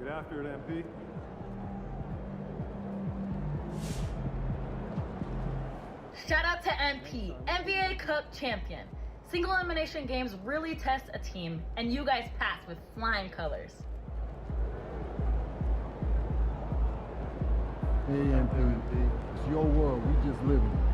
Get after it, MP. Shout out to MP, NBA Cup champion. Single elimination games really test a team, and you guys passed with flying colors. Hey, MP, it's your world. We just live in it.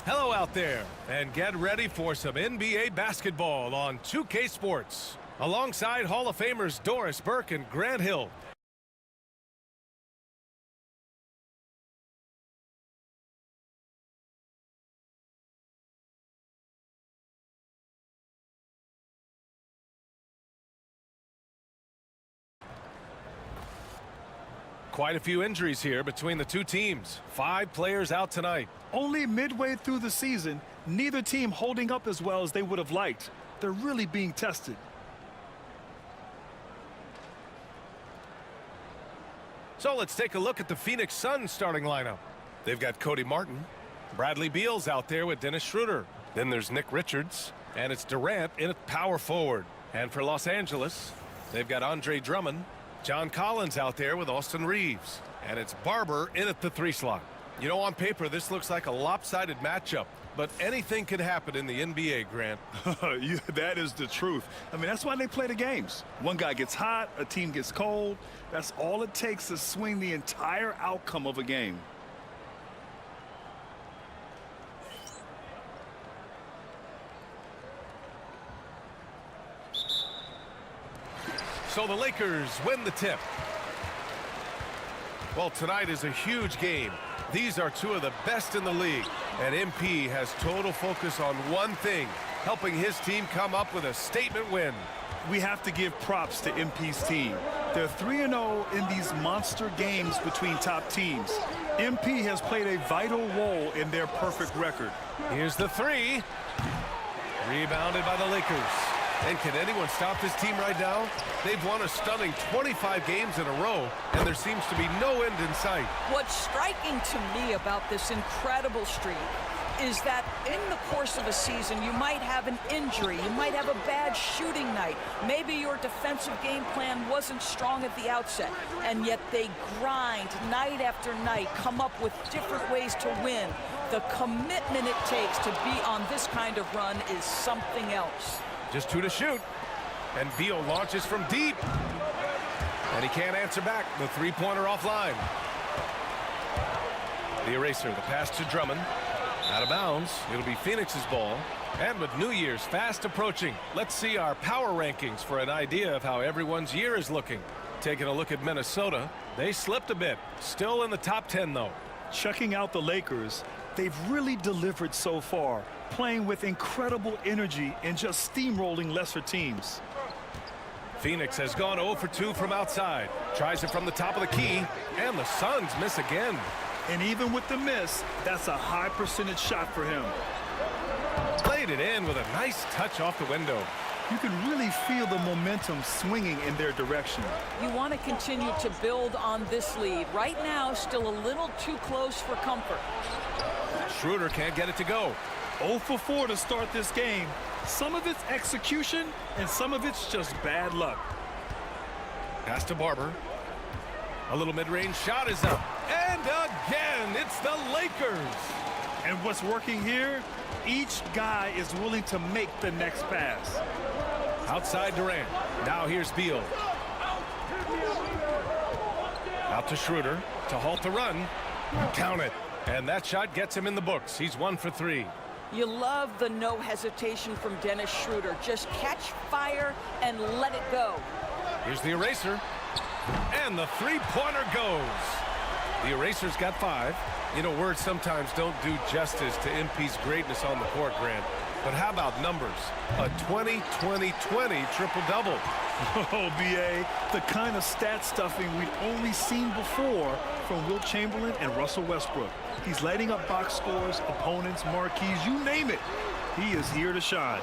Hello out there, and get ready for some NBA basketball on 2K Sports. Alongside Hall of Famers Doris Burke and Grant Hill. Quite a few injuries here between the two teams. 5 players out tonight. Only midway through the season, neither team holding up as well as they would have liked. They're really being tested. So let's take a look at the Phoenix Suns starting lineup. They've got Cody Martin. Bradley Beal's out there with Dennis Schroeder. Then there's Nick Richards. And it's Durant in at power forward. And for Los Angeles, they've got Andre Drummond. John Collins out there with Austin Reeves. And it's Barber in at the 3 slot. You know, on paper, this looks like a lopsided matchup. But anything can happen in the NBA, Grant. Yeah, that is the truth. I mean, that's why they play the games. One guy gets hot, a team gets cold. That's all it takes to swing the entire outcome of a game. So the Lakers win the tip. Well, tonight is a huge game. These are 2 of the best in the league. And MP has total focus on one thing, helping his team come up with a statement win. We have to give props to MP's team. They're 3-0 in these monster games between top teams. MP has played a vital role in their perfect record. Here's the 3. Rebounded by the Lakers. And can anyone stop this team right now? They've won a stunning 25 games in a row, and there seems to be no end in sight. What's striking to me about this incredible streak is that in the course of a season, you might have an injury, you might have a bad shooting night, maybe your defensive game plan wasn't strong at the outset, and yet they grind night after night, come up with different ways to win. The commitment it takes to be on this kind of run is something else. Just 2 to shoot. And Beal launches from deep. And he can't answer back. The 3-pointer offline. The eraser, the pass to Drummond. Out of bounds. It'll be Phoenix's ball. And with New Year's fast approaching, let's see our power rankings for an idea of how everyone's year is looking. Taking a look at Minnesota, they slipped a bit. Still in the top 10, though. Checking out the Lakers, they've really delivered so far, playing with incredible energy and just steamrolling lesser teams. Phoenix has gone 0 for 2 from outside. Tries it from the top of the key, and the Suns miss again. And even with the miss, that's a high percentage shot for him. Played it in with a nice touch off the window. You can really feel the momentum swinging in their direction. You want to continue to build on this lead. Right now, still a little too close for comfort. Schroeder can't get it to go. 0 for 4 to start this game. Some of it's execution, and some of it's just bad luck. Pass to Barber. A little mid-range shot is up. And again, it's the Lakers. And what's working here? Each guy is willing to make the next pass. Outside Durant. Now here's Beal. Out to Schroeder to halt the run. Count it. And that shot gets him in the books. He's 1 for 3. You love the no hesitation from Dennis Schroeder. Just catch fire and let it go. Here's the eraser. And the three-pointer goes. The eraser's got 5. You know, words sometimes don't do justice to MP's greatness on the court, Grant. But how about numbers? A 20-20-20 triple-double. Oh, B.A., the kind of stat stuffing we've only seen before from Wilt Chamberlain and Russell Westbrook. He's lighting up box scores, opponents, marquees, you name it. He is here to shine.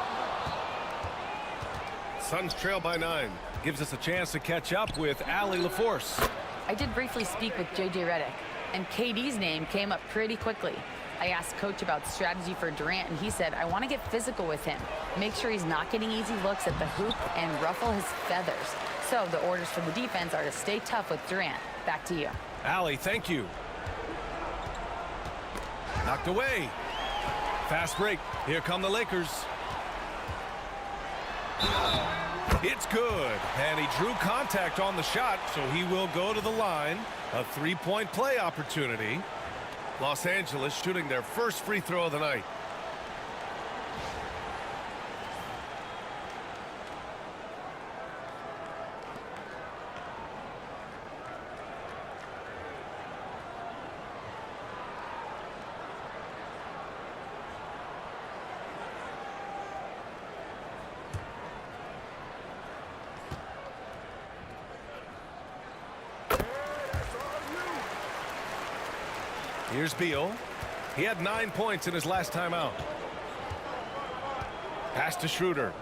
Suns trail by 9. Gives us a chance to catch up with Allie LaForce. I did briefly speak with J.J. Redick, and KD's name came up pretty quickly. I asked Coach about strategy for Durant, and he said, I want to get physical with him, make sure he's not getting easy looks at the hoop and ruffle his feathers. So the orders for the defense are to stay tough with Durant. Back to you. Allie, thank you. Knocked away. Fast break. Here come the Lakers. It's good. And he drew contact on the shot, so he will go to the line. A three-point play opportunity. Los Angeles shooting their first free throw of the night. Here's Beal. He had 9 points in his last time out. Pass to Schroeder.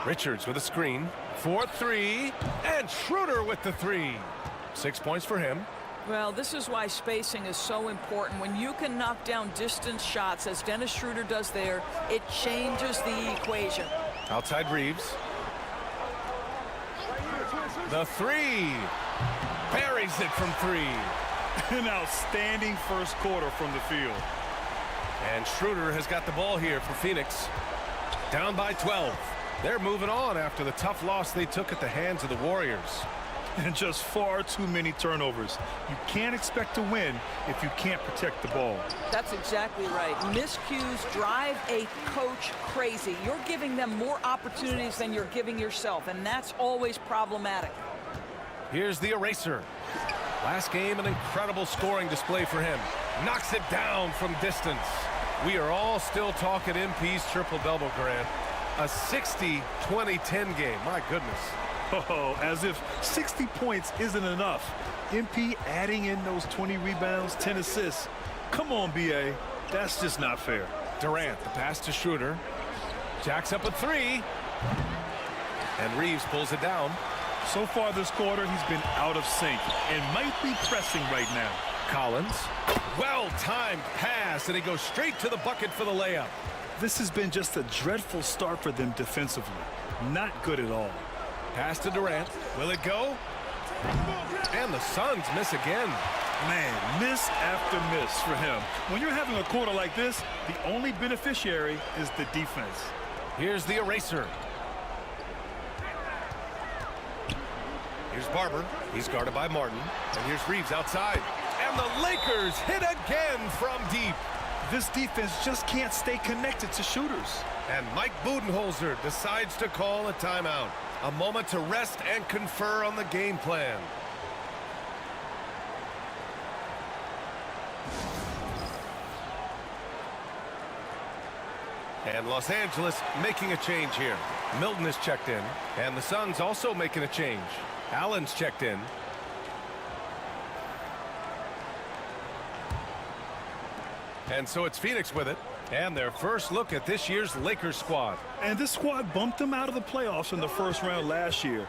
Richards with a screen. 4-3. And Schroeder with the 3. 6 points for him. Well, this is why spacing is so important. When you can knock down distance shots, as Dennis Schroeder does there, it changes the equation. Outside Reeves. The 3. Buries it from 3. An outstanding first quarter from the field. And Schroeder has got the ball here for Phoenix. Down by 12. They're moving on after the tough loss they took at the hands of the Warriors. And just far too many turnovers. You can't expect to win if you can't protect the ball. That's exactly right. Miscues drive a coach crazy. You're giving them more opportunities than you're giving yourself, and that's always problematic. Here's the eraser. Last game, an incredible scoring display for him. Knocks it down from distance. We are all still talking MP's triple-double, Grant. A 60-20-10 game. My goodness. Oh, as if 60 points isn't enough. MP adding in those 20 rebounds, 10 assists. Come on, B.A. That's just not fair. Durant, the pass to Schroeder. Jacks up a 3. And Reeves pulls it down. So far this quarter, he's been out of sync and might be pressing right now. Collins. Well-timed pass, and he goes straight to the bucket for the layup. This has been just a dreadful start for them defensively. Not good at all. Pass to Durant. Will it go? And the Suns miss again. Man, miss after miss for him. When you're having a quarter like this, the only beneficiary is the defense. Here's the eraser. Here's Barber. He's guarded by Martin. And here's Reeves outside. And the Lakers hit again from deep. This defense just can't stay connected to shooters. And Mike Budenholzer decides to call a timeout. A moment to rest and confer on the game plan. And Los Angeles making a change here. Milton is checked in, and the Suns also making a change. Allen's checked in. And so it's Phoenix with it, and their first look at this year's Lakers squad. And this squad bumped them out of the playoffs in the first round last year.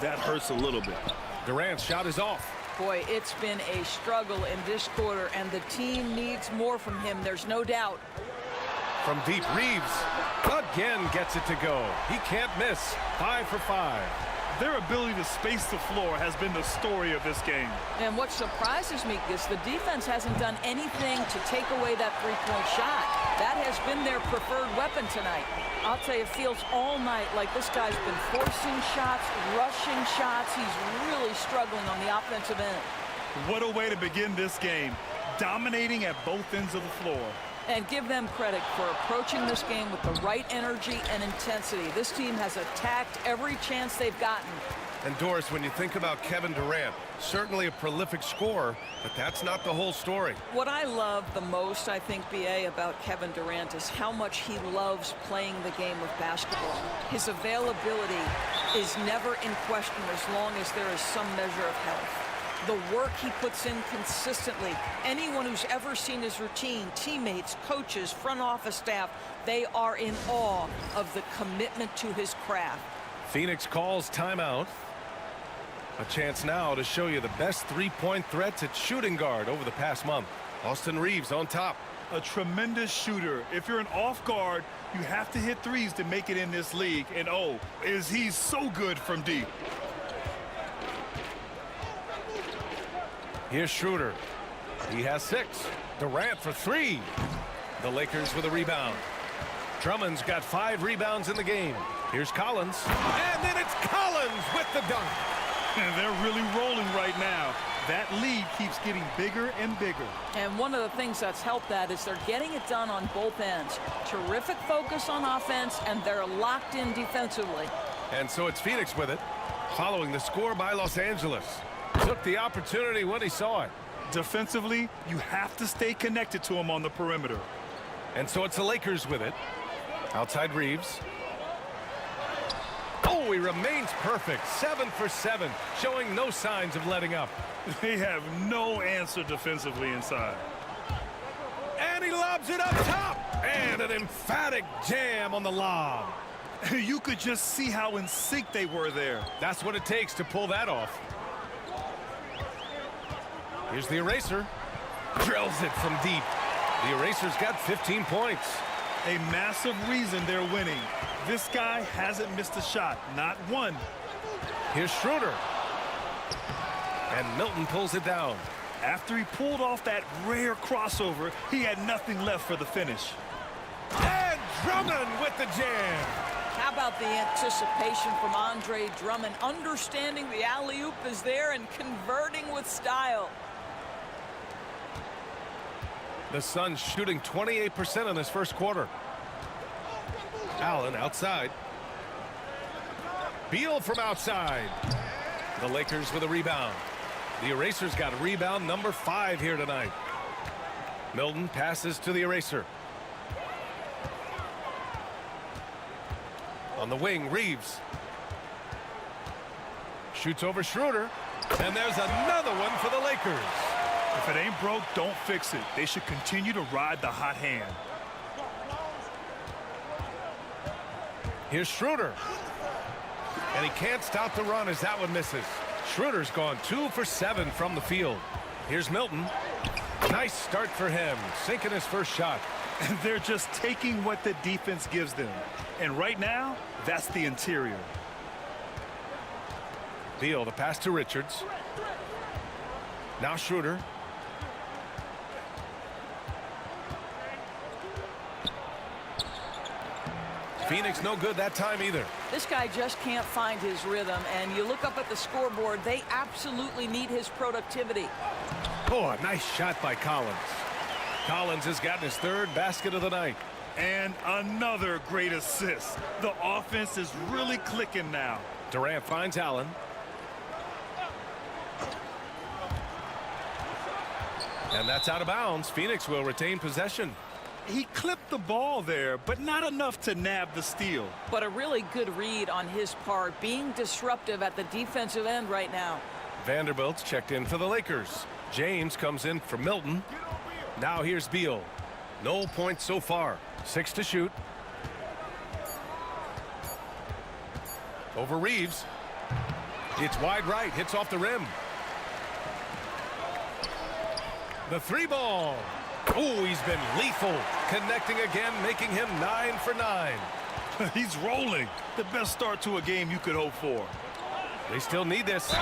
That hurts a little bit. Durant's shot is off. Boy, it's been a struggle in this quarter, and the team needs more from him, there's no doubt. From deep, Reeves again gets it to go. He can't miss. 5 for 5. Their ability to space the floor has been the story of this game. And what surprises me is the defense hasn't done anything to take away that three-point shot. That has been their preferred weapon tonight. I'll tell you, it feels all night like this guy's been forcing shots, rushing shots. He's really struggling on the offensive end. What a way to begin this game. Dominating at both ends of the floor. And give them credit for approaching this game with the right energy and intensity. This team has attacked every chance they've gotten. And Doris, when you think about Kevin Durant, certainly a prolific scorer, but that's not the whole story. What I love the most, I think, BA, about Kevin Durant is how much he loves playing the game of basketball. His availability is never in question as long as there is some measure of health. The work he puts in consistently. Anyone who's ever seen his routine, teammates, coaches, front office staff, they are in awe of the commitment to his craft. Phoenix calls timeout. A chance now to show you the best three-point threats at shooting guard over the past month. Austin Reeves on top. A tremendous shooter. If you're an off guard, you have to hit threes to make it in this league. And oh, is he so good from deep. Here's Schroeder. He has 6. Durant for 3. The Lakers with a rebound. Drummond's got 5 rebounds in the game. Here's Collins. And then it's Collins with the dunk. And they're really rolling right now. That lead keeps getting bigger and bigger. And one of the things that's helped that is they're getting it done on both ends. Terrific focus on offense, and they're locked in defensively. And so it's Phoenix with it, following the score by Los Angeles. Took the opportunity when he saw it. Defensively, you have to stay connected to him on the perimeter. And so it's the Lakers with it. Outside Reeves. Oh, he remains perfect. 7 for 7, showing no signs of letting up. They have no answer defensively inside. And he lobs it up top. And an emphatic jam on the lob. You could just see how in sync they were there. That's what it takes to pull that off. Here's the eraser. Drills it from deep. The eraser's got 15 points. A massive reason they're winning. This guy hasn't missed a shot, not one. Here's Schroeder. And Milton pulls it down. After he pulled off that rare crossover, he had nothing left for the finish. And Drummond with the jam. How about the anticipation from Andre Drummond, understanding the alley-oop is there and converting with style. The Suns shooting 28% in this first quarter. Allen outside. Beal from outside. The Lakers with a rebound. The eraser's got rebound number 5 here tonight. Milton passes to the eraser. On the wing, Reeves. Shoots over Schroeder. And there's another one for the Lakers. If it ain't broke, don't fix it. They should continue to ride the hot hand. Here's Schroeder. And he can't stop the run as that one misses. Schroeder's gone 2 for 7 from the field. Here's Milton. Nice start for him, sinking his first shot. And they're just taking what the defense gives them. And right now, that's the interior. Beal, the pass to Richards. Now Schroeder. Phoenix no good that time either. This guy just can't find his rhythm, and you look up at the scoreboard, they absolutely need his productivity. Oh, a nice shot by Collins. Collins has gotten his 3rd basket of the night. And another great assist. The offense is really clicking now. Durant finds Allen. And that's out of bounds. Phoenix will retain possession. He clipped the ball there, but not enough to nab the steal. But a really good read on his part, being disruptive at the defensive end right now. Vanderbilt's checked in for the Lakers. James comes in for Milton. Now here's Beal. No points so far. 6 to shoot. Over Reeves. It's wide right. Hits off the rim. The 3-ball. Oh, he's been lethal. Connecting again, making him 9 for 9. He's rolling. The best start to a game you could hope for. They still need this.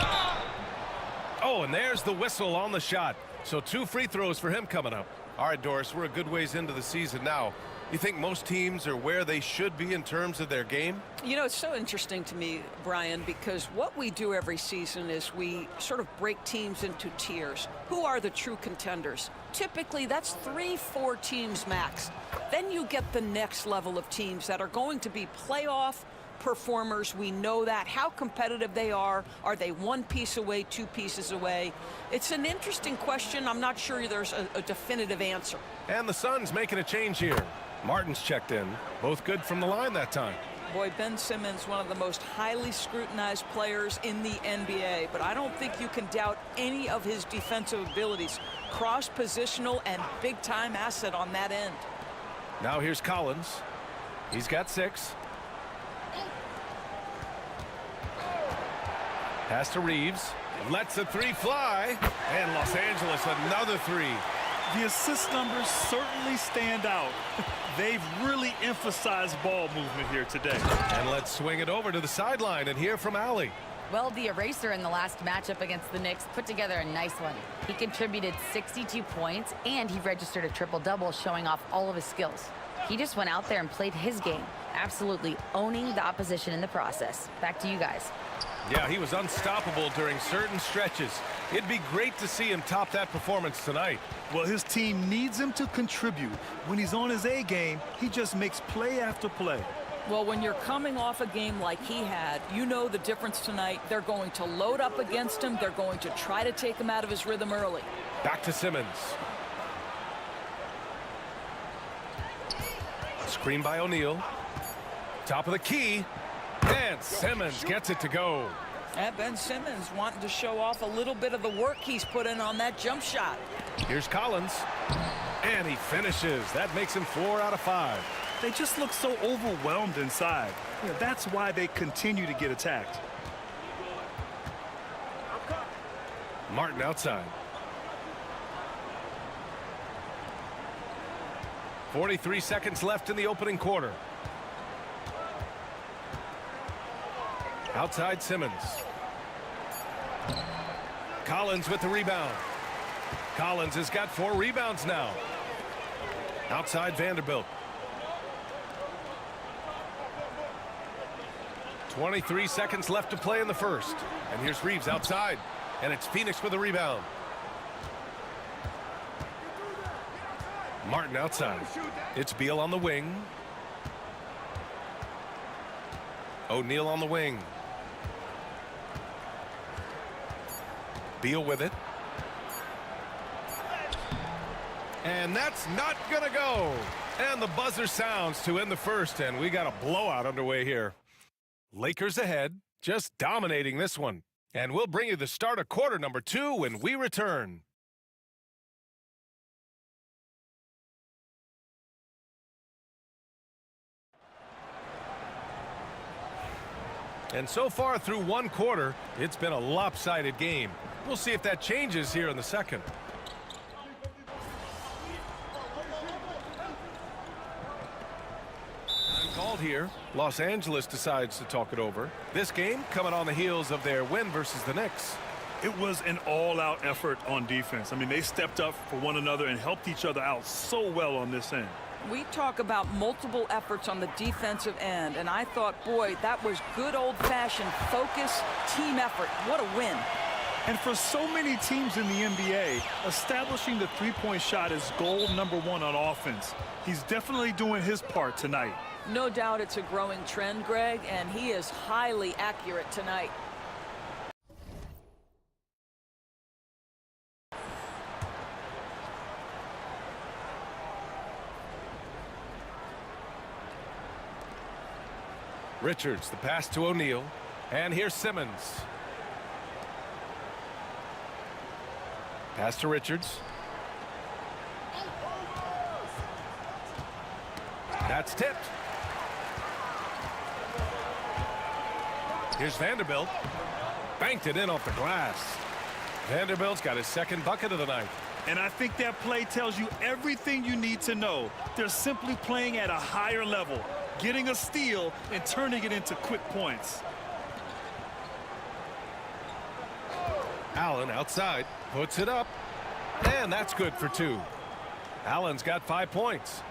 Oh, and there's the whistle on the shot. So 2 free throws for him coming up. All right, Doris, we're a good ways into the season now. You think most teams are where they should be in terms of their game? You know, it's so interesting to me, Brian, because what we do every season is we sort of break teams into tiers. Who are the true contenders? Typically, that's 3-4 teams max. Then you get the next level of teams that are going to be playoff performers. We know that. How competitive they are. Are they 1 piece away, 2 pieces away? It's an interesting question. I'm not sure there's a definitive answer. And the Suns making a change here. Martin's checked in. Both good from the line that time. Boy, Ben Simmons, one of the most highly scrutinized players in the NBA, but I don't think you can doubt any of his defensive abilities. Cross-positional and big-time asset on that end. Now here's Collins. He's got 6. Pass to Reeves. Lets a 3 fly. And Los Angeles another 3. The assist numbers certainly stand out. They've really emphasized ball movement here today. And let's swing it over to the sideline and hear from Allie. Well, the eraser in the last matchup against the Knicks put together a nice one. He contributed 62 points, and he registered a triple-double, showing off all of his skills. He just went out there and played his game, absolutely owning the opposition in the process. Back to you guys. Yeah, he was unstoppable during certain stretches. It'd be great to see him top that performance tonight. Well, his team needs him to contribute. When he's on his A game, he just makes play after play. Well, when you're coming off a game like he had, you know the difference tonight. They're going to load up against him. They're going to try to take him out of his rhythm early. Back to Simmons. Screen by O'Neal. Top of the key. And Simmons gets it to go. And Ben Simmons wanting to show off a little bit of the work he's put in on that jump shot. Here's Collins. And he finishes. That makes him 4 out of 5. They just look so overwhelmed inside. Yeah, that's why they continue to get attacked. Martin outside. 43 seconds left in the opening quarter. Outside Simmons. Collins with the rebound. Collins has got 4 rebounds now. Outside Vanderbilt. 23 seconds left to play in the first. And here's Reeves outside. And it's Phoenix with the rebound. Martin outside. It's Beal on the wing. O'Neal on the wing. Beal with it. And that's not going to go. And the buzzer sounds to end the first, and we got a blowout underway here. Lakers ahead, just dominating this one. And we'll bring you the start of quarter number 2 when we return. And so far through one quarter, it's been a lopsided game. We'll see if that changes here in the second. Called here. Los Angeles decides to talk it over. This game coming on the heels of their win versus the Knicks. It was an all-out effort on defense. I mean, they stepped up for one another and helped each other out so well on this end. We talk about multiple efforts on the defensive end, and I thought, boy, that was good old-fashioned focus, team effort. What a win. And for so many teams in the NBA, establishing the three-point shot is goal number 1 on offense. He's definitely doing his part tonight. No doubt it's a growing trend, Greg, and he is highly accurate tonight. Richards, the pass to O'Neal. And here's Simmons. Pass to Richards. That's tipped. Here's Vanderbilt. Banked it in off the glass. Vanderbilt's got his second bucket of the night. And I think that play tells you everything you need to know. They're simply playing at a higher level, getting a steal and turning it into quick points. Allen outside, puts it up, and that's good for 2. Allen's got 5 points.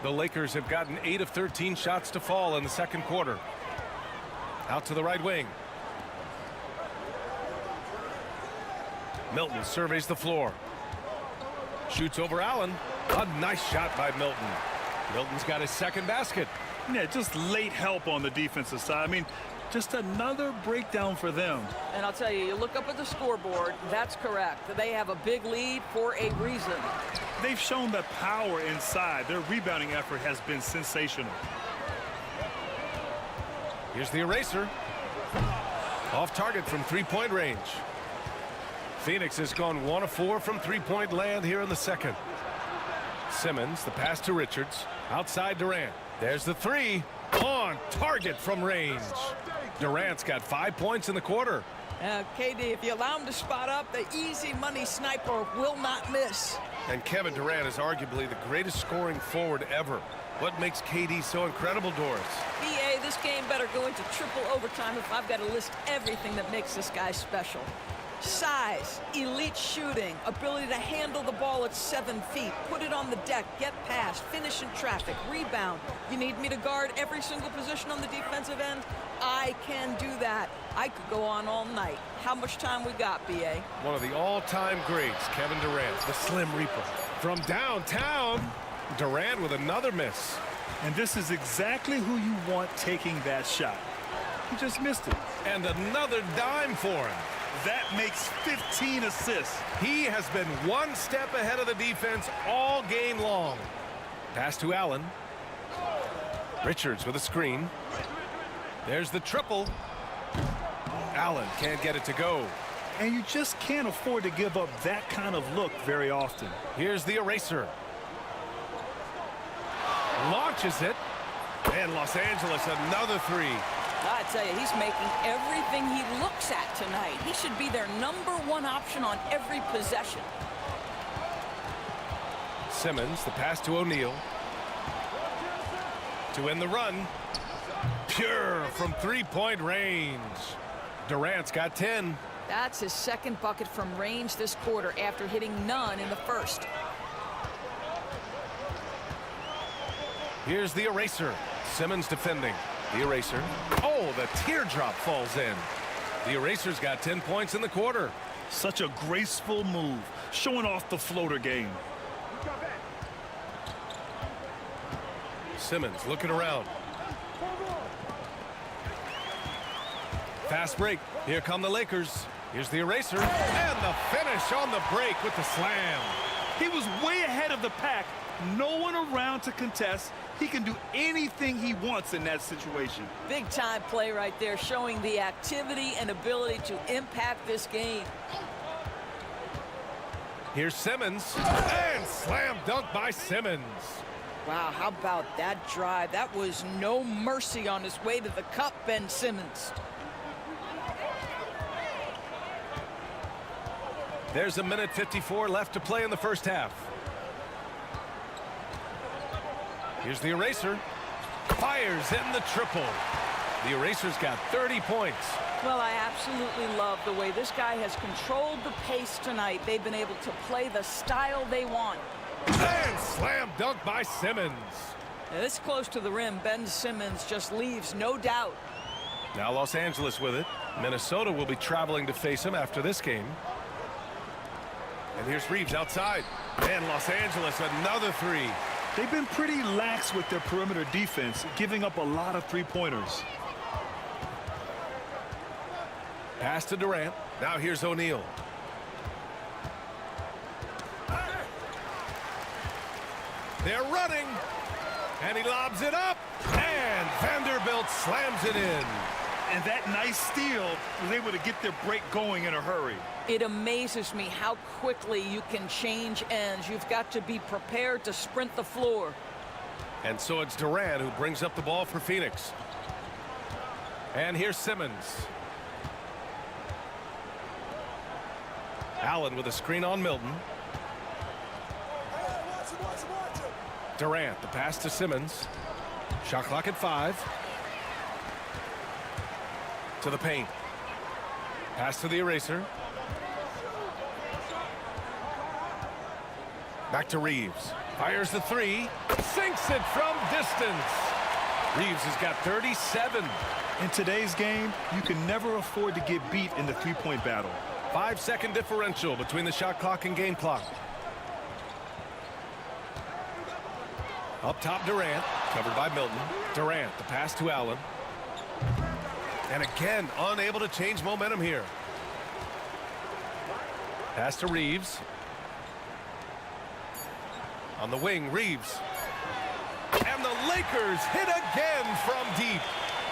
The Lakers have gotten 8 of 13 shots to fall in the second quarter. Out to the right wing. Milton surveys the floor. Shoots over Allen. A nice shot by Milton. Milton's got his second basket. Yeah, just late help on the defensive side. I mean, just another breakdown for them. And I'll tell you, you look up at the scoreboard, that's correct. They have a big lead for a reason. They've shown the power inside. Their rebounding effort has been sensational. Here's the eraser. Off target from three-point range. Phoenix has gone 1 of 4 from three-point land here in the second. Simmons, the pass to Richards. Outside Durant. There's the 3. On target from range. Durant's got 5 points in the quarter. KD, if you allow him to spot up, the easy money sniper will not miss. And Kevin Durant is arguably the greatest scoring forward ever. What makes KD so incredible, Doris? BA, this game better go into triple overtime if I've got to list everything that makes this guy special. Size, elite shooting, ability to handle the ball at 7 feet, put it on the deck, get past, finish in traffic, rebound. You need me to guard every single position on the defensive end? I can do that. I could go on all night. How much time we got, BA? One of the all-time greats, Kevin Durant, the Slim Reaper. From downtown, Durant with another miss. And this is exactly who you want taking that shot. He just missed it. And another dime for him. That makes 15 assists. He has been 1 step ahead of the defense all game long. Pass to Allen. Richards with a screen. There's the triple. Allen can't get it to go. And you just can't afford to give up that kind of look very often. Here's the eraser. Launches it. And Los Angeles another 3. I tell you, he's making everything he looks at tonight. He should be their #1 option on every possession. Simmons, the pass to O'Neal. To end the run. Pure from three-point range. Durant's got 10. That's his second bucket from range this quarter after hitting none in the first. Here's the eraser. Simmons defending. The eraser. Oh, the teardrop falls in. The eraser's got 10 points in the quarter. Such a graceful move, showing off the floater game. Simmons looking around. Fast break. Here come the Lakers. Here's the eraser. And the finish on the break with the slam. He was way ahead of the pack. No one around to contest. He can do anything he wants in that situation. Big time play right there, showing the activity and ability to impact this game. Here's Simmons. And slam dunk by Simmons. Wow, how about that drive? That was no mercy on his way to the cup, Ben Simmons. There's a minute 54 left to play in the first half. Here's the eraser. Fires in the triple. The eraser's got 30 points. Well, I absolutely love the way this guy has controlled the pace tonight. They've been able to play the style they want. And slam dunk by Simmons. Now, this close to the rim, Ben Simmons just leaves no doubt. Now Los Angeles with it. Minnesota will be traveling to face him after this game. And here's Reeves outside. And Los Angeles another 3. They've been pretty lax with their perimeter defense, giving up a lot of three-pointers. Pass to Durant. Now here's O'Neal. They're running. And he lobs it up. Vanderbilt slams it in. And that nice steal was able to get their break going in a hurry. It amazes me how quickly you can change ends. You've got to be prepared to sprint the floor. And so it's Duran who brings up the ball for Phoenix. And here's Simmons. Allen with a screen on Milton. Durant, the pass to Simmons. Shot clock at 5. To the paint. Pass to the eraser. Back to Reeves. Fires the 3. Sinks it from distance. Reeves has got 37. In today's game, you can never afford to get beat in the three-point battle. 5-second differential between the shot clock and game clock. Up top, Durant, covered by Milton. Durant, the pass to Allen. And again, unable to change momentum here. Pass to Reeves. On the wing, Reeves. And the Lakers hit again from deep.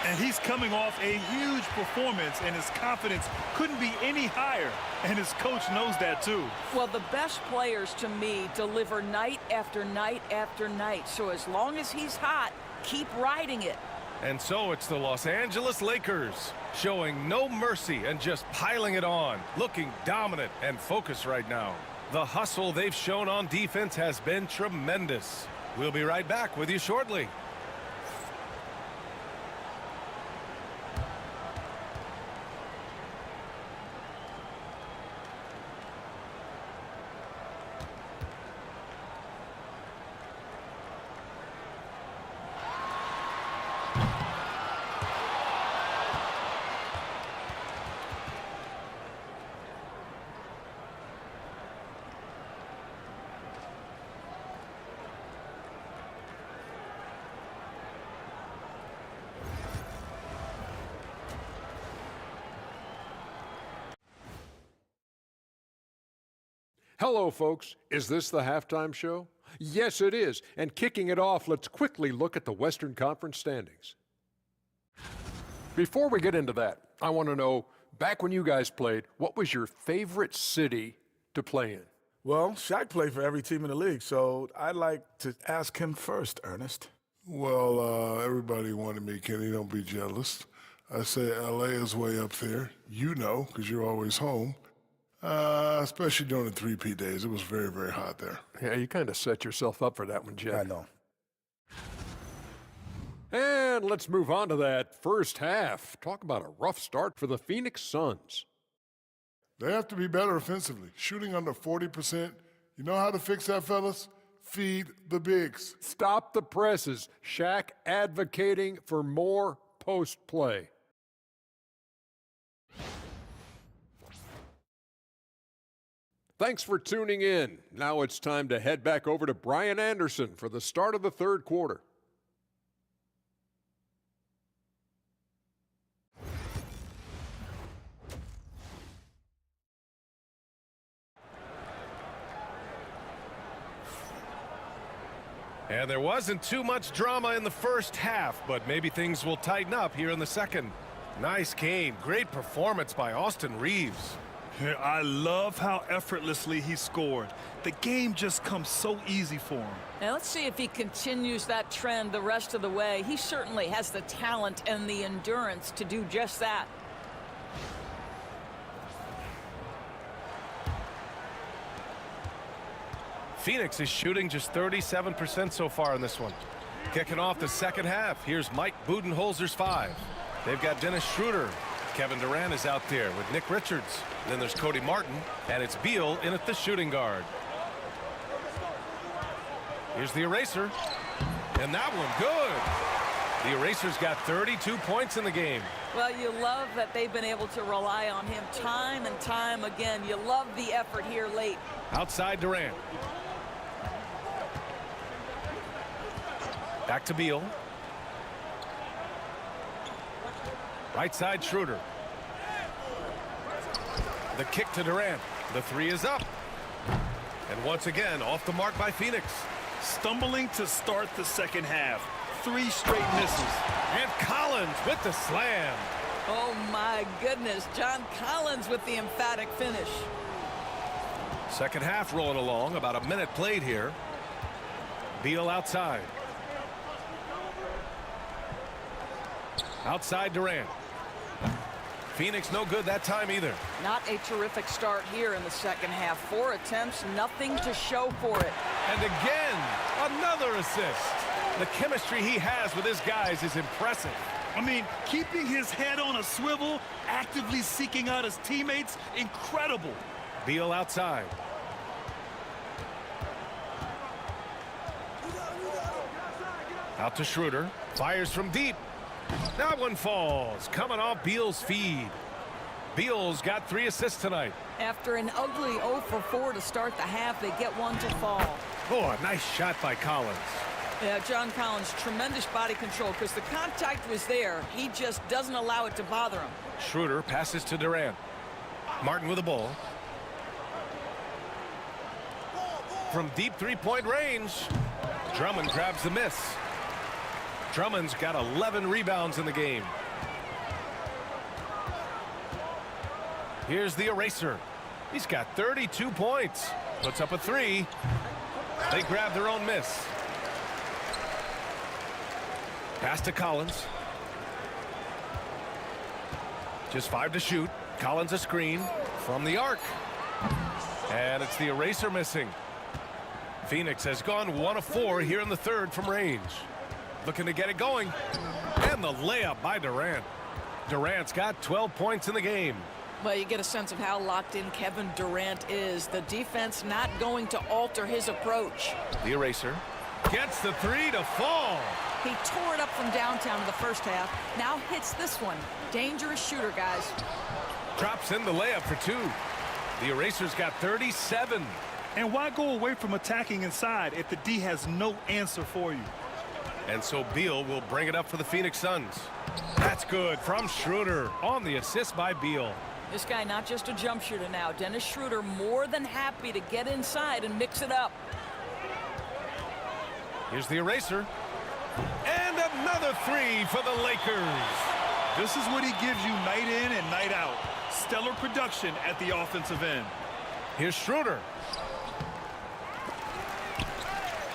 And he's coming off a huge performance, and his confidence couldn't be any higher. And his coach knows that, too. Well, the best players, to me, deliver night after night after night. So as long as he's hot, keep riding it. And so it's the Los Angeles Lakers, showing no mercy and just piling it on, looking dominant and focused right now. The hustle they've shown on defense has been tremendous. We'll be right back with you shortly. Hello, folks. Is this the halftime show? Yes, it is. And kicking it off, let's quickly look at the Western Conference standings. Before we get into that, I want to know, back when you guys played, what was your favorite city to play in? Well, Shaq played for every team in the league, so I'd like to ask him first, Ernest. Well, everybody wanted me, Kenny. Don't be jealous. I say LA is way up there. You know, because you're always home. Especially during the 3P days. It was very, very hot there. Yeah, you kind of set yourself up for that one, Jeff. I know. And let's move on to that first half. Talk about a rough start for the Phoenix Suns. They have to be better offensively. Shooting under 40%. You know how to fix that, fellas? Feed the bigs. Stop the presses. Shaq advocating for more post play. Thanks for tuning in. Now it's time to head back over to Brian Anderson for the start of the third quarter. And there wasn't too much drama in the first half, but maybe things will tighten up here in the second. Nice game. Great performance by Austin Reeves. I love how effortlessly he scored. The game just comes so easy for him. Now let's see if he continues that trend the rest of the way. He certainly has the talent and the endurance to do just that. Phoenix is shooting just 37% so far in this one. Kicking off the second half, here's Mike Budenholzer's 5. They've got Dennis Schroeder. Kevin Durant is out there with Nick Richards. Then there's Cody Martin, and it's Beal in at the shooting guard. Here's the eraser, and that one good. The eraser's got 32 points in the game. Well, you love that they've been able to rely on him time and time again. You love the effort here late. Outside Durant. Back to Beal. Right side Schroeder. The kick to Durant. The 3 is up. And once again, off the mark by Phoenix. Stumbling to start the second half. 3 straight misses. And Collins with the slam. Oh, my goodness. John Collins with the emphatic finish. Second half rolling along. About a minute played here. Beal outside. Outside Durant. Phoenix no good that time either. Not a terrific start here in the second half. 4 attempts, nothing to show for it. And again, another assist. The chemistry he has with his guys is impressive. I mean, keeping his head on a swivel, actively seeking out his teammates, incredible. Beal outside. Out to Schroeder. Fires from deep. That one falls. Coming off Beal's feed. Beal's got 3 assists tonight. After an ugly 0 for 4 to start the half, they get one to fall. Oh, a nice shot by Collins. Yeah, John Collins, tremendous body control because the contact was there. He just doesn't allow it to bother him. Schroeder passes to Durant. Martin with the ball. From deep 3-point range, Drummond grabs the miss. Drummond's got 11 rebounds in the game. Here's the eraser. He's got 32 points. Puts up a 3. They grab their own miss. Pass to Collins. Just 5 to shoot. Collins a screen from the arc. And it's the eraser missing. Phoenix has gone 1 of 4 here in the third from range. Looking to get it going. And the layup by Durant. Durant's got 12 points in the game. Well, you get a sense of how locked in Kevin Durant is. The defense not going to alter his approach. The eraser gets the 3 to fall. He tore it up from downtown in the first half. Now hits this one. Dangerous shooter, guys. Drops in the layup for 2. The eraser's got 37. And why go away from attacking inside if the D has no answer for you? And so Beal will bring it up for the Phoenix Suns. That's good from Schroeder on the assist by Beal. This guy not just a jump shooter now. Dennis Schroeder more than happy to get inside and mix it up. Here's the eraser. And another 3 for the Lakers. This is what he gives you night in and night out. Stellar production at the offensive end. Here's Schroeder.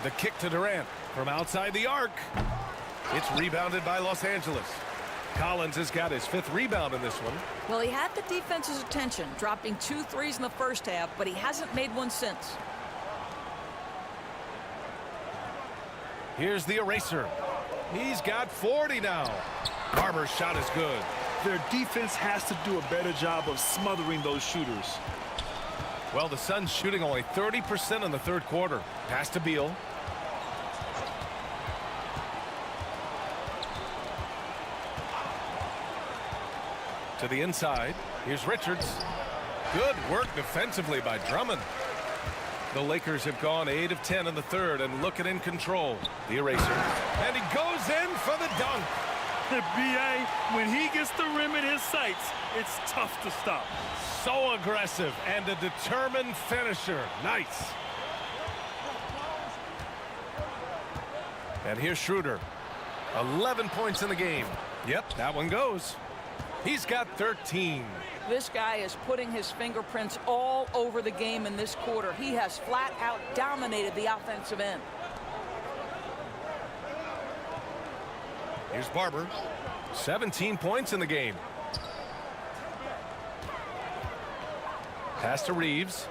The kick to Durant from outside the arc. It's rebounded by Los Angeles. Collins has got his 5th rebound in this one. Well, he had the defense's attention, dropping 2 threes in the first half, but he hasn't made one since. Here's the eraser. He's got 40 now. Barber's shot is good. Their defense has to do a better job of smothering those shooters. Well, the Suns shooting only 30% in the third quarter. Pass to Beal. To the inside. Here's Richards. Good work defensively by Drummond. The Lakers have gone 8 of 10 in the third and looking in control. The eraser. And he goes in for the dunk. The BA, when he gets the rim in his sights, it's tough to stop. So aggressive and a determined finisher. Nice. And here's Schroeder. 11 points in the game. Yep, that one goes. He's got 13. This guy is putting his fingerprints all over the game in this quarter. He has flat out dominated the offensive end. Here's Barber. 17 points in the game. Pass to Reeves.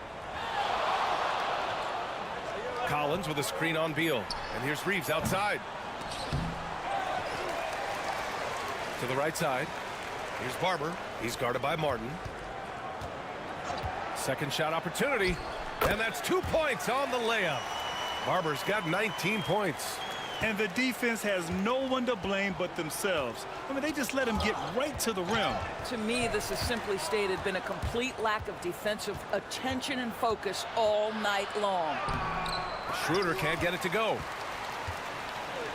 Collins with a screen on Beal. And here's Reeves outside. To the right side. Here's Barber. He's guarded by Martin. Second shot opportunity. And that's 2 points on the layup. Barber's got 19 points. And the defense has no one to blame but themselves. I mean, they just let him get right to the rim. To me, this has simply stated been a complete lack of defensive attention and focus all night long. Schroeder can't get it to go.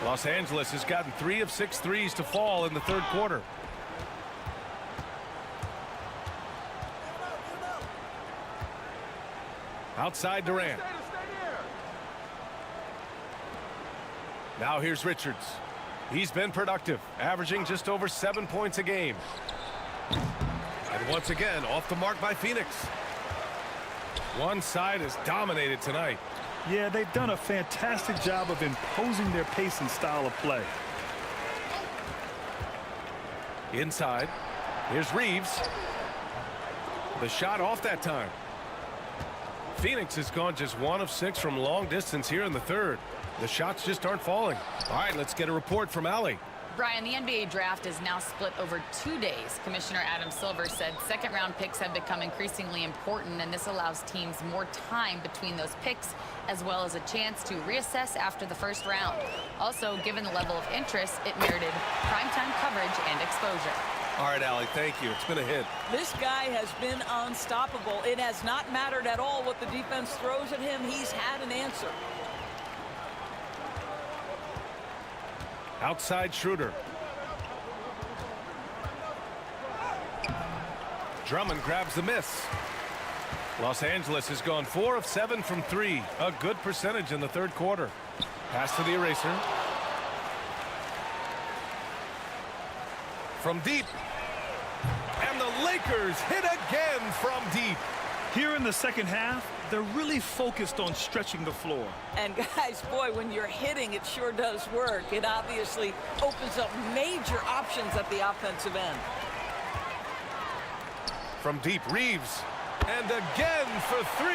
Los Angeles has gotten 3 of 6 threes to fall in the third quarter. Outside Durant. Now here's Richards. He's been productive, averaging just over 7 points a game. And once again, off the mark by Phoenix. One side is dominated tonight. Yeah, they've done a fantastic job of imposing their pace and style of play. Inside, here's Reeves. The shot off that time. Phoenix has gone just 1 of 6 from long distance here in the third. The shots just aren't falling. All right, let's get a report from Allie. Brian, the NBA draft is now split over 2 days. Commissioner Adam Silver said second-round picks have become increasingly important, and this allows teams more time between those picks, as well as a chance to reassess after the first round. Also, given the level of interest, it merited primetime coverage and exposure. All right, Allie, thank you. It's been a hit. This guy has been unstoppable. It has not mattered at all what the defense throws at him. He's had an answer. Outside Schroeder. Drummond grabs the miss. Los Angeles has gone 4 of 7 from 3. A good percentage in the third quarter. Pass to the eraser. From deep. And the Lakers hit again from deep. Here in the second half, they're really focused on stretching the floor. And guys, boy, when you're hitting, it sure does work. It obviously opens up major options at the offensive end. From deep, Reeves. And again for 3.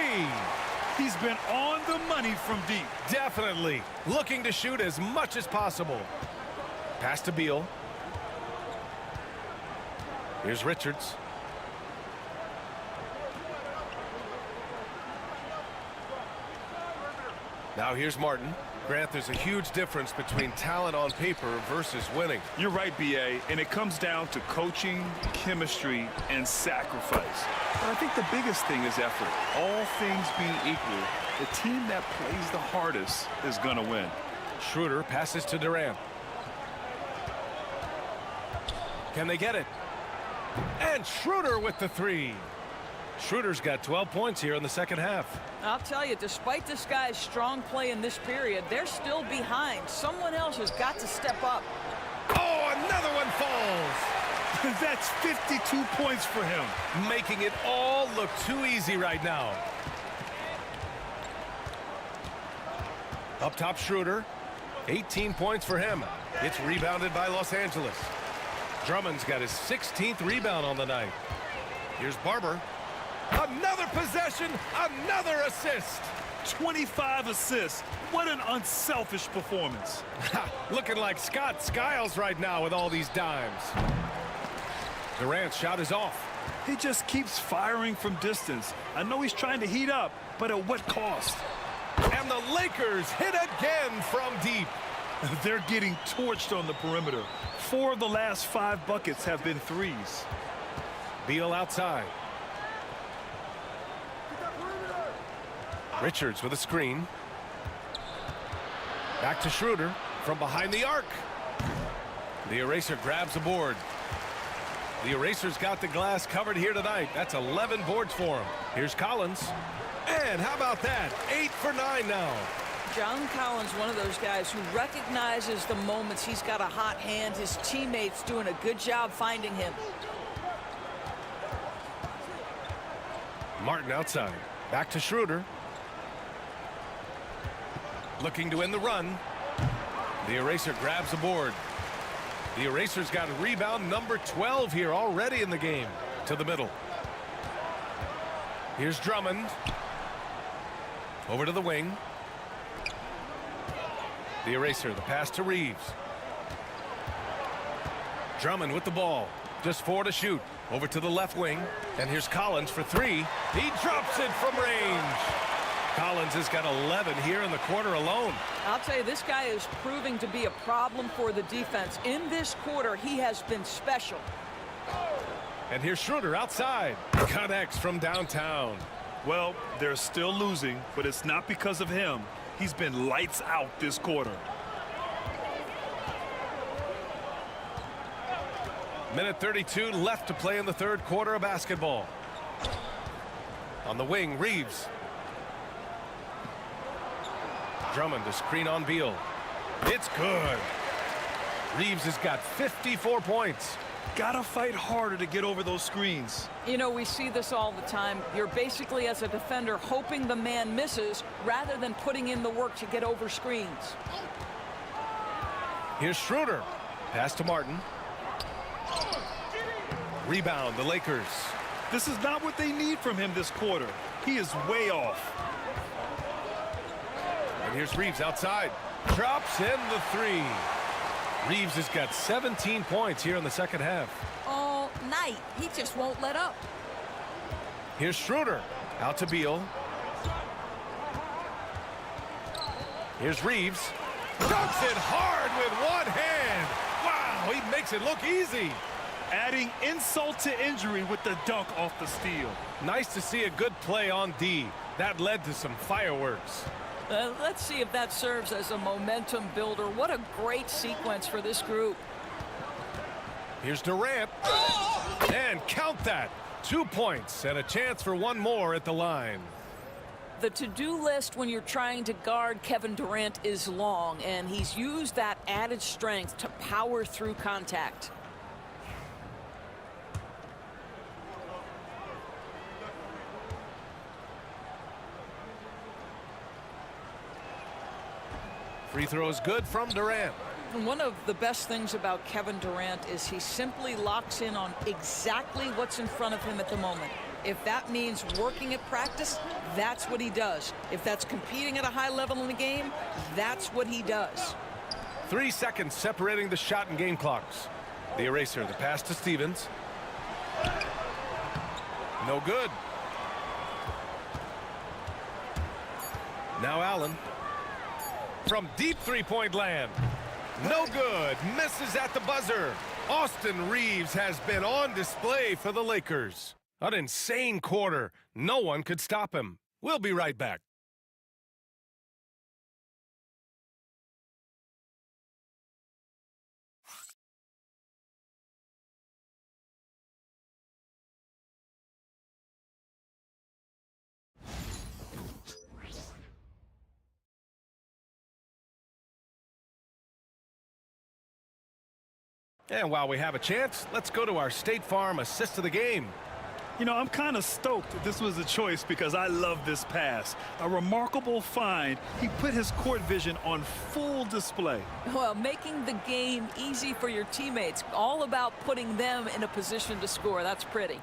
He's been on the money from deep. Definitely. Looking to shoot as much as possible. Pass to Beal. Here's Richards. Now here's Martin. Grant, there's a huge difference between talent on paper versus winning. You're right, B.A., and it comes down to coaching, chemistry, and sacrifice. But I think the biggest thing is effort. All things being equal, the team that plays the hardest is going to win. Schroeder passes to Durant. Can they get it? And Schroeder with the 3. Schroeder's got 12 points here in the second half. I'll tell you, despite this guy's strong play in this period, they're still behind. Someone else has got to step up. Oh, another one falls. That's 52 points for him. Making it all look too easy right now. Up top, Schroeder. 18 points for him. It's rebounded by Los Angeles. Drummond's got his 16th rebound on the night. Here's Barber. Another possession, another assist. 25 assists. What an unselfish performance. Looking like Scott Skiles right now with all these dimes. Durant's shot is off. He just keeps firing from distance. I know he's trying to heat up, but at what cost? And the Lakers hit again from deep. They're getting torched on the perimeter. 4 of the last 5 buckets have been threes. Beal outside. Richards with a screen. Back to Schroeder from behind the arc. The eraser grabs the board. The eraser's got the glass covered here tonight. That's 11 boards for him. Here's Collins. And how about that? 8 for 9 now. John Collins, one of those guys who recognizes the moments he's got a hot hand. His teammates doing a good job finding him. Martin outside. Back to Schroeder. Looking to end the run. The eraser grabs the board. The eraser's got a rebound number 12 here already in the game. To the middle. Here's Drummond. Over to the wing. The eraser, the pass to Reeves. Drummond with the ball. Just 4 to shoot. Over to the left wing. And here's Collins for 3. He drops it from range. Collins has got 11 here in the quarter alone. I'll tell you, this guy is proving to be a problem for the defense. In this quarter, he has been special. And here's Schroeder outside. Connects from downtown. Well, they're still losing, but it's not because of him. He's been lights out this quarter. Minute 32 left to play in the third quarter of basketball. On the wing, Reeves. Drummond to screen on Beal. It's good. Reeves has got 54 points. Gotta fight harder to get over those screens. You know, we see this all the time. You're basically, as a defender, hoping the man misses rather than putting in the work to get over screens. Here's Schroeder. Pass to Martin. Rebound, the Lakers. This is not what they need from him this quarter. He is way off. And here's Reeves outside. Drops in the three. Reeves has got 17 points here in the second half. All night. He just won't let up. Here's Schroeder. Out to Beal. Here's Reeves. Dunks it hard with one hand. Wow, he makes it look easy. Adding insult to injury with the dunk off the steal. Nice to see a good play on D. That led to some fireworks. Let's see if that serves as a momentum builder. What a great sequence for this group. Here's Durant. And count that. 2 points and a chance for one more at the line. The to-do list when you're trying to guard Kevin Durant is long, and he's used that added strength to power through contact. Free throw is good from Durant. One of the best things about Kevin Durant is he simply locks in on exactly what's in front of him at the moment. If that means working at practice, that's what he does. If that's competing at a high level in the game, that's what he does. 3 seconds separating the shot and game clocks. The eraser, the pass to Stevens. No good. Now Allen. From deep three-point land. No good. Misses at the buzzer. Austin Reeves has been on display for the Lakers. An insane quarter. No one could stop him. We'll be right back. And while we have a chance, let's go to our State Farm assist of the game. You know, I'm kind of stoked that this was a choice because I love this pass. A remarkable find. He put his court vision on full display. Well, making the game easy for your teammates. All about putting them in a position to score. That's pretty.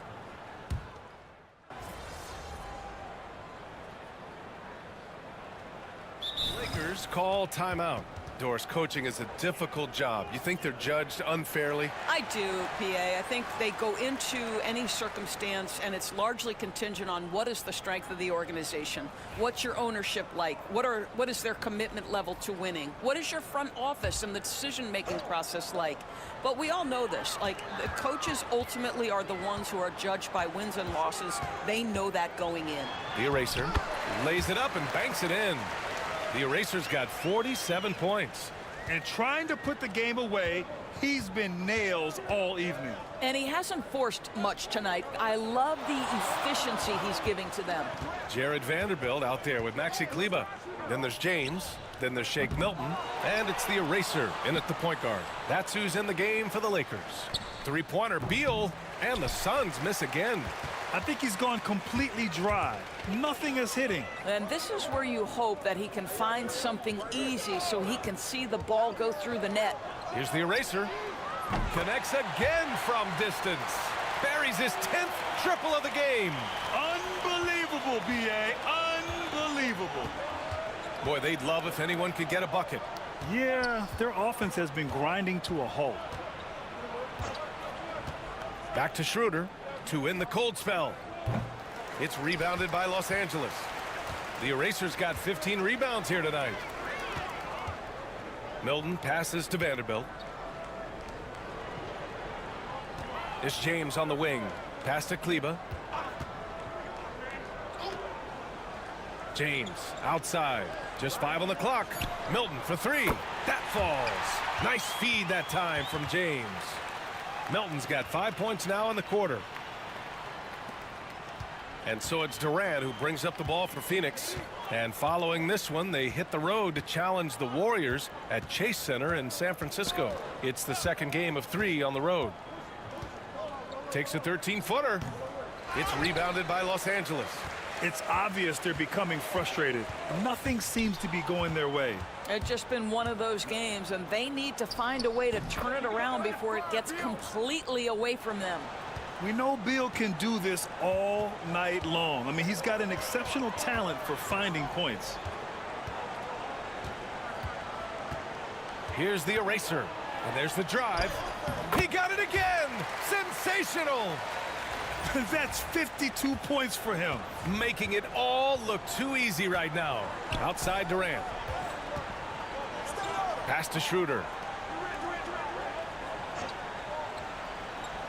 Lakers call timeout. Doris, coaching is a difficult job. You think they're judged unfairly? I do, PA. I think they go into any circumstance, and it's largely contingent on what is the strength of the organization. What's your ownership like? What is their commitment level to winning? What is your front office and the decision-making process like? But we all know this. Like, the coaches ultimately are the ones who are judged by wins and losses. They know that going in. The eraser lays it up and banks it in. The eraser's got 47 points. And trying to put the game away, he's been nails all evening. And he hasn't forced much tonight. I love the efficiency he's giving to them. Jared Vanderbilt out there with Maxi Kleber. Then there's James. Then there's Shake Milton. And it's the eraser in at the point guard. That's who's in the game for the Lakers. Three-pointer, Beal. And the Suns miss again. I think he's gone completely dry. Nothing is hitting. And this is where you hope that he can find something easy so he can see the ball go through the net. Here's the eraser. Connects again from distance. Buries his 10th triple of the game. Unbelievable, B.A. Unbelievable. Boy, they'd love if anyone could get a bucket. Yeah, their offense has been grinding to a halt. Back to Schroeder to win the cold spell. It's rebounded by Los Angeles. The eraser's got 15 rebounds here tonight. Milton passes to Vanderbilt. It's James on the wing. Pass to Kleber. James outside. Just 5 on the clock. Milton for 3. That falls. Nice feed that time from James. Milton's got 5 points now in the quarter. And so it's Durant who brings up the ball for Phoenix. And following this one, they hit the road to challenge the Warriors at Chase Center in San Francisco. It's the second game of 3 on the road. Takes a 13-footer. It's rebounded by Los Angeles. It's obvious they're becoming frustrated. Nothing seems to be going their way. It's just been one of those games, and they need to find a way to turn it around before it gets completely away from them. We know Beal can do this all night long. I mean, he's got an exceptional talent for finding points. Here's the eraser. And there's the drive. He got it again! Sensational! That's 52 points for him. Making it all look too easy right now. Outside Durant. Pass to Schroeder.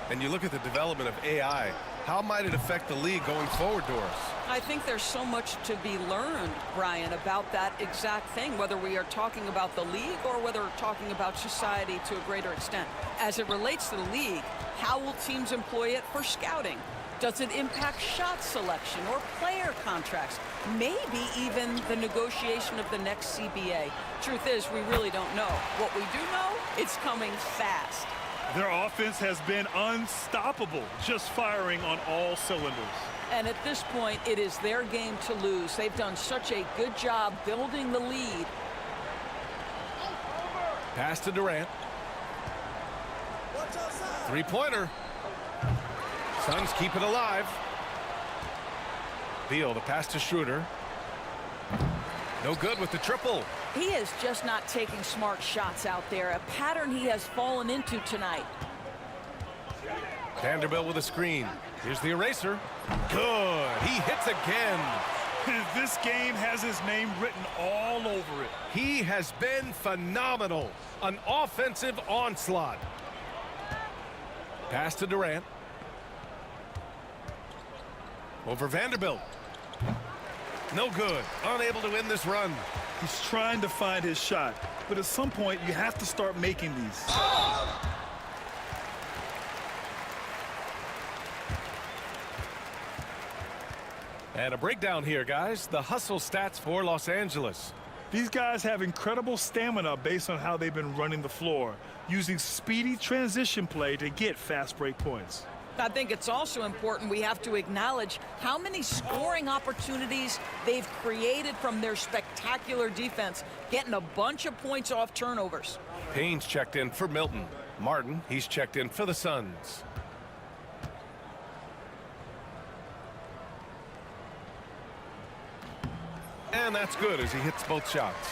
And you look at the development of AI. How might it affect the league going forward, Doris? I think there's so much to be learned, Brian, about that exact thing, whether we are talking about the league or whether we're talking about society to a greater extent. As it relates to the league, how will teams employ it for scouting? Does it impact shot selection or player contracts? Maybe even the negotiation of the next CBA. Truth is, we really don't know. What we do know, it's coming fast. Their offense has been unstoppable, just firing on all cylinders. And at this point, it is their game to lose. They've done such a good job building the lead. Pass to Durant. Three-pointer. Suns keep it alive. Beal, the pass to Schroeder. No good with the triple. He is just not taking smart shots out there, a pattern he has fallen into tonight. Vanderbilt with a screen. Here's the eraser. Good. He hits again. This game has his name written all over it. He has been phenomenal. An offensive onslaught. Pass to Durant. Over Vanderbilt. No good. Unable to win this run. He's trying to find his shot, but at some point you have to start making these. And a breakdown here, guys. The hustle stats for Los Angeles. These guys have incredible stamina based on how they've been running the floor, using speedy transition play to get fast break points. I think it's also important we have to acknowledge how many scoring opportunities they've created from their spectacular defense, getting a bunch of points off turnovers. Payne's checked in for Milton. Martin, he's checked in for the Suns. And that's good as he hits both shots.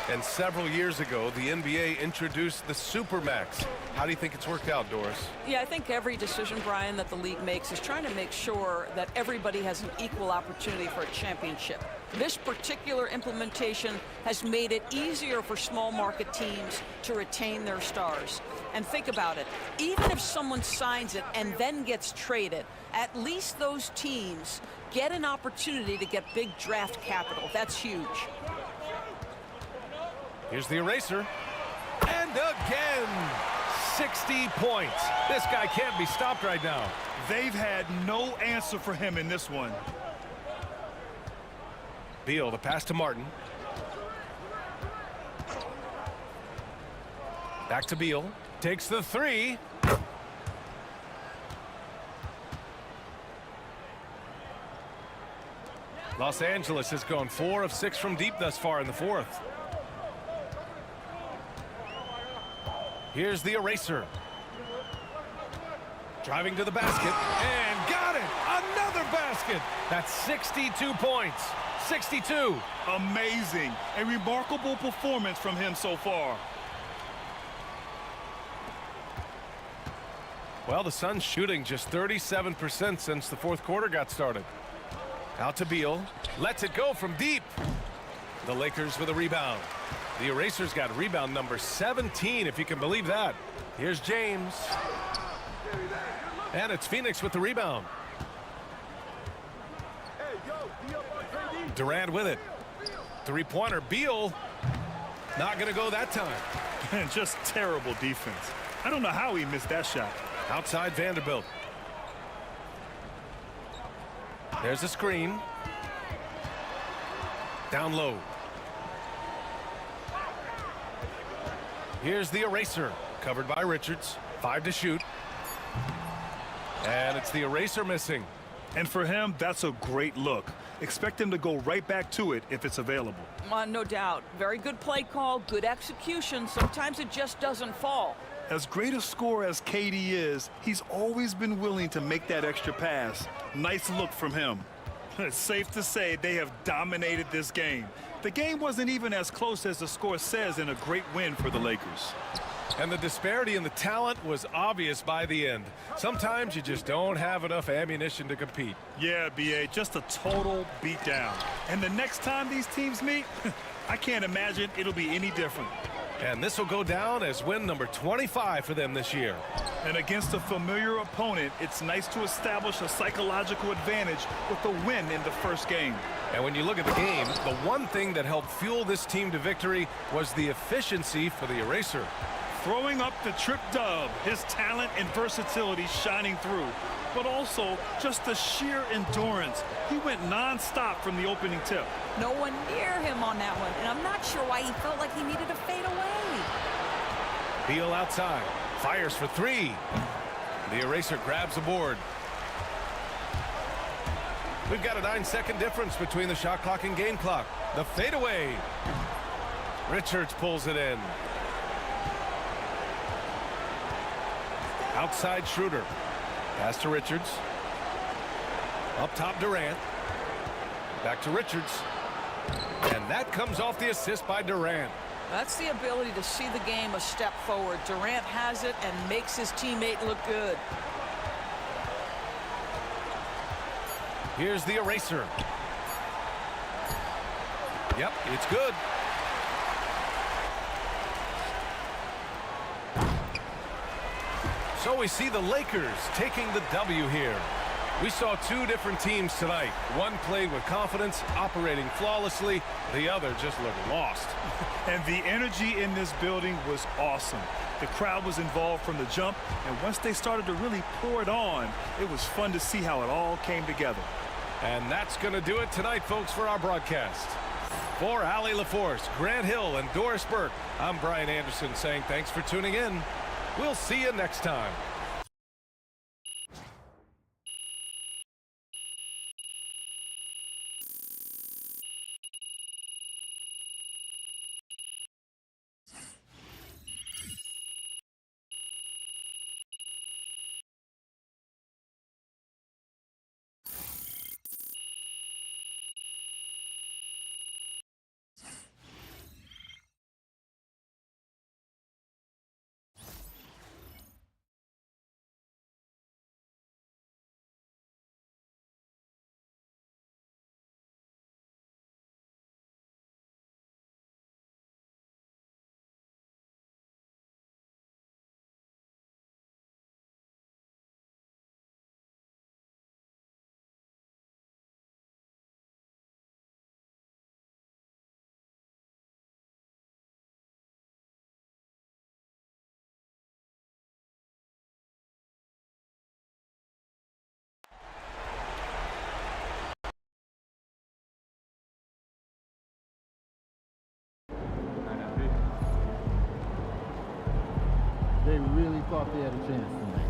And several years ago, the NBA introduced the Supermax. How do you think it's worked out, Doris? Yeah, I think every decision, Brian, that the league makes is trying to make sure that everybody has an equal opportunity for a championship. This particular implementation has made it easier for small market teams to retain their stars. And think about it, even if someone signs it and then gets traded, at least those teams get an opportunity to get big draft capital. That's huge. Here's the eraser. And again, 60 points. This guy can't be stopped right now. They've had no answer for him in this one. Beal, the pass to Martin. Back to Beal. Takes the three. Los Angeles has gone 4 of 6 from deep thus far in the fourth. Here's the eraser. Driving to the basket and got it. Another basket. That's 62 points. 62. Amazing. A remarkable performance from him so far. Well, the Suns shooting just 37% since the fourth quarter got started. Out to Beal. Lets it go from deep. The Lakers with a rebound. The eraser's got rebound number 17, if you can believe that. Here's James. And it's Phoenix with the rebound. Durant with it. Three-pointer. Beal. Not going to go that time. And just terrible defense. I don't know how he missed that shot. Outside Vanderbilt. There's a screen. Down low. Here's the eraser, covered by Richards. 5 to shoot. And it's the eraser missing. And for him, that's a great look. Expect him to go right back to it if it's available. No doubt. Very good play call, good execution. Sometimes it just doesn't fall. As great a scorer as KD is, he's always been willing to make that extra pass. Nice look from him. It's safe to say they have dominated this game. The game wasn't even as close as the score says in a great win for the Lakers. And the disparity in the talent was obvious by the end. Sometimes you just don't have enough ammunition to compete. Yeah, BA, just a total beatdown. And the next time these teams meet, I can't imagine it'll be any different. And this will go down as win number 25 for them this year. And against a familiar opponent, it's nice to establish a psychological advantage with a win in the first game. And when you look at the game, the one thing that helped fuel this team to victory was the efficiency for the eraser. Throwing up the trip dub, his talent and versatility shining through, but also just the sheer endurance. He went non-stop from the opening tip. No one near him on that one, and I'm not sure why he felt like he needed to fade away. Beal outside, fires for 3. The eraser grabs a board. We've got a 9-second difference between the shot clock and game clock. The fadeaway. Richards pulls it in. Outside Schroeder. Pass to Richards. Up top Durant. Back to Richards. And that comes off the assist by Durant. That's the ability to see the game a step forward. Durant has it and makes his teammate look good. Here's the eraser. Yep, it's good. So we see the Lakers taking the W here. We saw 2 different teams tonight. One played with confidence, operating flawlessly. The other just looked lost. And the energy in this building was awesome. The crowd was involved from the jump, and once they started to really pour it on, it was fun to see how it all came together. And that's going to do it tonight, folks, for our broadcast. For Allie LaForce, Grant Hill, and Doris Burke, I'm Brian Anderson saying thanks for tuning in. We'll see you next time. They really thought they had a chance tonight.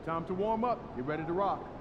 Time to warm up. Get ready to rock.